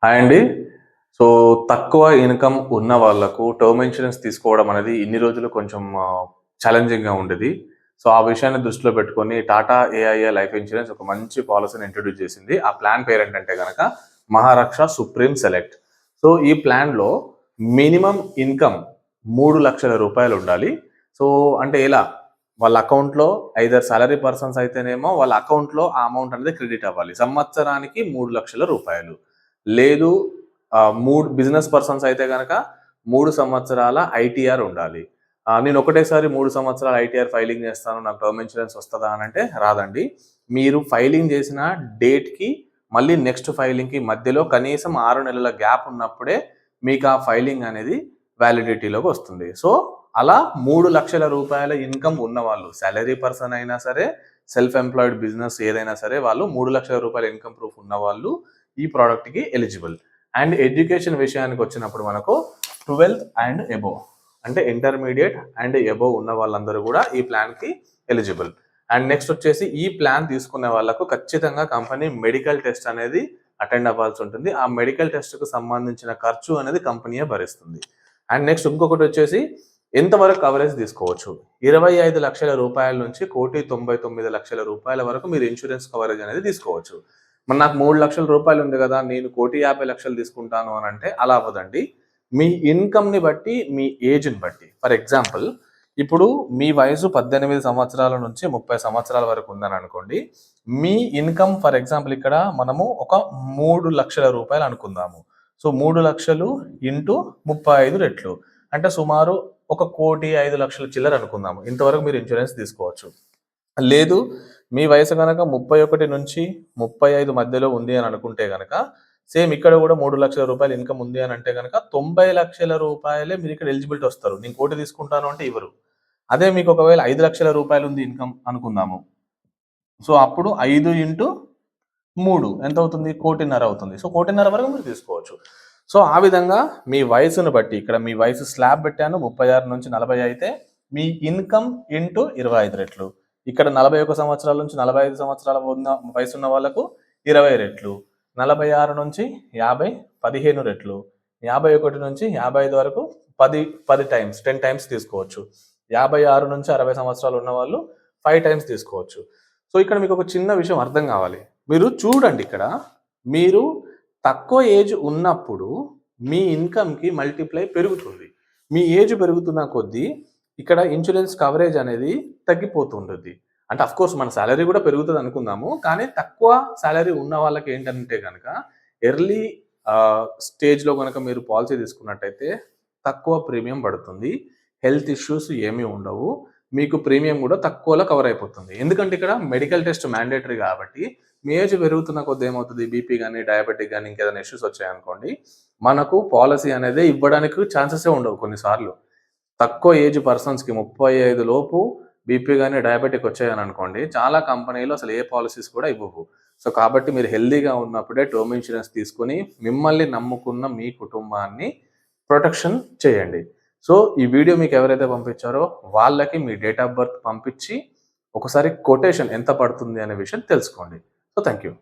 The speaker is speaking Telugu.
హాయ్ అండి. సో, తక్కువ ఇన్‌కమ్ ఉన్న వాళ్ళకు టర్మ్ ఇన్స్యూరెన్స్ తీసుకోవడం అనేది ఇన్ని రోజులు కొంచెం ఛాలెంజింగ్‌గా ఉండేది. సో, ఆ విషయాన్ని దృష్టిలో పెట్టుకొని టాటా ఏఐఏ లైఫ్ ఇన్స్యూరెన్స్ ఒక మంచి పాలిసీని ఇంట్రొడ్యూస్ చేసింది. ఆ ప్లాన్ పేరేంటంటే గనక మహారక్ష సుప్రీం సెలెక్ట్. సో, ఈ ప్లాన్‌లో మినిమమ్ ఇన్‌కమ్ రూ. 3,00,000 ఉండాలి. సో, అంటే ఎలా? వాళ్ళ అకౌంట్‌లో ఐదర్ సాలరీ పర్సన్స్ అయితేనేమో వాళ్ళ అకౌంట్‌లో ఆ అమౌంట్ అనేది క్రెడిట్ అవ్వాలి. సంవత్సరానికి రూ. 3,00,000. లేదు 3 బిజినెస్ పర్సన్స్ అయితే గనక 3 సంవత్సరాల ఐటీఆర్ ఉండాలి. నేను ఒకటేసారి 3 సంవత్సరాల ఐటీఆర్ ఫైలింగ్ చేస్తాను. నాకు టర్మ్ ఇన్స్యూరెన్స్ వస్తదా అనంటే రాదండి. మీరు ఫైలింగ్ చేసిన డేట్‌కి మళ్ళీ నెక్స్ట్ ఫైలింగ్‌కి మధ్యలో కనీసం 6 నెలల గ్యాప్ ఉన్నప్పుడే మీకు ఆ ఫైలింగ్ అనేది వ్యాలిడిటీలోకి వస్తుంది. సో, అలా రూ. 3,00,000 ఇన్‌కమ్ ఉన్నవాళ్ళు సాలరీ పర్సన్ అయినా సరే, సెల్ఫ్ ఎంప్లాయిడ్ బిజినెస్ ఏదైనా సరే వాళ్ళు రూ. 3,00,000 ఇన్‌కమ్ ప్రూఫ్ ఉన్నవాళ్ళు ఈ ప్రోడక్ట్‌కి ఎలిజిబుల్. అండ్ ఎడ్యుకేషన్ విషయానికి వచ్చినప్పుడు మనకు 12th అండ్ అబోవ్ అంటే ఇంటర్మీడియేట్ అండ్ అబోవ్ ఉన్న వాళ్ళందరూ కూడా ఈ ప్లాన్‌కి ఎలిజిబుల్. అండ్ నెక్స్ట్ వచ్చేసి ఈ ప్లాన్ తీసుకునే వాళ్ళకు ఖచ్చితంగా కంపెనీ మెడికల్ టెస్ట్ అనేది అటెండ్ అవ్వాల్సి ఉంటుంది. ఆ మెడికల్ టెస్ట్‌కు సంబంధించిన ఖర్చు అనేది కంపెనీయే భరిస్తుంది. అండ్ నెక్స్ట్ ఇంకొకటి వచ్చేసి ఎంతవరకు కవరేజ్ తీసుకోవచ్చు? రూ. 25,00,000 నుంచి రూ. 1,99,00,000 వరకు మీరు ఇన్సూరెన్స్ కవరేజ్ అనేది తీసుకోవచ్చు. మరి నాకు రూ. 3,00,000 ఉంది కదా! నేను 1,50,00,000 తీసుకుంటాను అనంటే అలా అవ్వదండి. మీ ఇన్‌కమ్‌ని బట్టి, మీ ఏజ్‌ని బట్టి. ఫర్ ఎగ్జాంపుల్ ఇప్పుడు మీ వయసు 18 సంవత్సరాల నుంచి 30 సంవత్సరాల వరకు ఉందననుకోండి. మీ ఇన్‌కమ్ ఫర్ ఎగ్జాంపుల్ ఇక్కడ మనము ఒక రూ. 3,00,000 అనుకుందాము. సో, 3,00,000 ఇంటూ 35 రెట్లు. అంటే సుమారు ఒక 1,05,00,000 చిల్లర అనుకుందాము. ఇంతవరకు మీరు ఇన్సూరెన్స్ తీసుకోవచ్చు. లేదు మీ వయసు గనక 31 నుంచి 35 మధ్యలో ఉంది అని అనుకుంటే గనక సేమ్ ఇక్కడ కూడా రూ. 3,00,000 ఇన్‌కమ్ ఉంది అని అంటే గనక రూ. 90,00,000 మీరు ఇక్కడ ఎలిజిబిలిటీ వస్తారు. నేను 1,00,000 తీసుకుంటాను అంటే ఇవ్వరు. అదే మీకు ఒకవేళ రూ. 5,00,000 ఉంది ఇన్‌కమ్ అనుకుందాము. సో, అప్పుడు 5 ఇంటూ 3 ఎంతవుతుంది? 1,50,00,000 అవుతుంది. సో, 1,50,00,000 వరకు మీరు తీసుకోవచ్చు. సో, ఆ విధంగా మీ వయసును బట్టి ఇక్కడ మీ వయసు స్లాబ్ పెట్టాను 36-40 అయితే మీ ఇన్‌కమ్ ఇంటూ 25 రెట్లు. ఇక్కడ 41 సంవత్సరాల నుంచి 45 సంవత్సరాల వయసున్న వాళ్ళకు 20 రెట్లు. 46-50 15 రెట్లు. 51-55 వరకు 10 టైమ్స్ 10 టైమ్స్ తీసుకోవచ్చు. 56-60 సంవత్సరాలు ఉన్నవాళ్ళు 5 టైమ్స్ తీసుకోవచ్చు. సో, ఇక్కడ మీకు ఒక చిన్న విషయం అర్థం కావాలి. మీరు చూడండి ఇక్కడ మీరు తక్కువ ఏజ్ ఉన్నప్పుడు మీ ఇన్‌కమ్‌కి మల్టిప్లై పెరుగుతుంది. మీ ఏజ్ పెరుగుతున్న కొద్దీ ఇక్కడ ఇన్సూరెన్స్ కవరేజ్ అనేది తగ్గిపోతుంటది. అంటే ఆఫ్‌కోర్స్ మన సాలరీ కూడా పెరుగుతది అనుకుందాము. కానీ తక్కువ సాలరీ ఉన్న వాళ్ళకి ఏంటంటే గనక ఎర్లీ స్టేజ్‌లో గనక మీరు పాలిసీ తీసుకున్నట్టయితే తక్కువ ప్రీమియం పడుతుంది. హెల్త్ ఇష్యూస్ ఏమీ ఉండవు. మీకు ప్రీమియం కూడా తక్కువలో కవర్ అయిపోతుంది. ఎందుకంటే ఇక్కడ మెడికల్ టెస్ట్ మ్యాండేటరీ కాబట్టి మీ ఏజ్ పెరుగుతున్న కొద్దీ ఏమవుతది బీపీ గాని, డయాబెటిక్ గాని ఇంకేదైనా ఇష్యూస్ వచ్చాయనుకోండి, మనకు పాలిసీ అనేది ఇవ్వడానికి ఛాన్సెసే ఉండవు కొన్ని సార్లు. తక్కువ ఏజ్ పర్సన్స్‌కి 35 లోపు బీపీ గాని, డయాబెటిక్ వచ్చాయననుకోండి, చాలా కంపెనీలు అసలు ఏ పాలిసీస్ కూడా ఇవ్వవు. సో, కాబట్టి మీరు హెల్తీగా ఉన్నప్పుడే టర్మ్ ఇన్స్యూరెన్స్ తీసుకొని మిమ్మల్ని నమ్ముకున్న మీ కుటుంబాన్ని ప్రొటెక్షన్ చేయండి. సో, ఈ వీడియో మీకు ఎవరైతే పంపించారో వాళ్ళకి మీ డేట్ ఆఫ్ బర్త్ పంపించి ఒకసారి కొటేషన్ ఎంత పడుతుంది అనే విషయం తెలుసుకోండి. So, thank you.